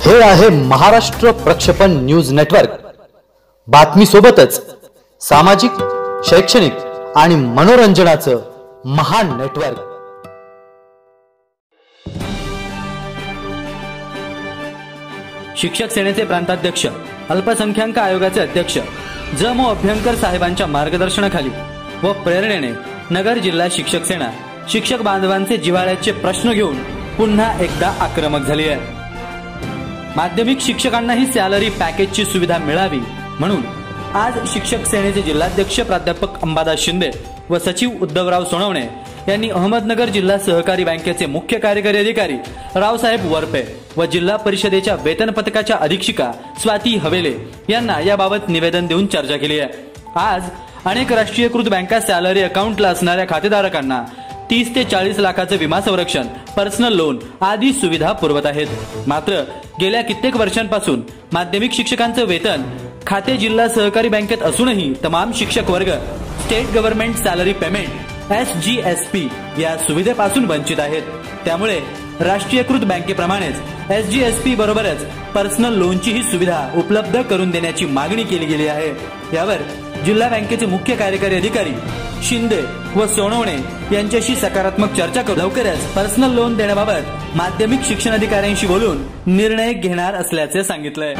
हे आहे महाराष्ट्र प्रक्षेपण न्यूज नेटवर्क। बातमी सोबतच सामाजिक, शैक्षणिक आणि मनोरंजनाचं महान नेटवर्क। शिक्षक सेनेचे प्रांताध्यक्ष, अल्पसंख्याक आयोगाचे अध्यक्ष ज.मो. अभ्यंकर साहेबांच्या मार्गदर्शनाखाली व प्रेरणेने नगर जिल्हा शिक्षक सेना शिक्षक बांधवांचे जिव्हाळ्याचे प्रश्न घेऊन पुन्हा एकदा आक्रमक झाली आहे। माध्यमिक शिक्षकांना ही सॅलरी पॅकेजची सुविधा मिळावी म्हणून आज शिक्षक सेनेचे जिल्हाध्यक्ष प्राध्यापक अंबादास शिंदे व सचिव उद्धवराव सोनवणे यांनी अहमदनगर जिल्हा सहकारी बँकेचे मुख्य कार्यकारी अधिकारी रावसाहेब वरपे व जिल्हा परिषदेच्या वेतन पथकाच्या अधीक्षिका स्वाती हवेले यांना याबाबत निवेदन देऊन चर्चा केली आहे। आज अनेक राष्ट्रीयकृत बँका सॅलरी अकाउंटला असणाऱ्या खातेदारांना 30 ते 40 लाखाचे विमा संरक्षण, पर्सनल लोन आदी सुविधा पुरवत आहेत। मात्र गेल्या कित्येक वर्षांपासून माध्यमिक शिक्षकांचे वेतन खाते जिल्हा सहकारी बँकेत असूनही तमाम शिक्षक वर्ग state government salary payment SGSP या सुविधेपासून वंचित आहेत। त्यामुळे राष्ट्रीयकृत बँकेप्रमाणेच SGSP बरोबरच पर्सनल लोनची ही सुविधा उपलब्ध करून देण्याची मागणी केली गेली आहे। यावर जिल्हा बँकेचे मुख्य कार्यकारी अधिकारी शिंदे व सोनवणे यांच्याशी सकारात्मक चर्चा करून लवकरच पर्सनल लोन देण्याबाबत माध्यमिक शिक्षण अधिकाऱ्यांशी बोलून निर्णय घेणार असल्याचे सांगितलंय।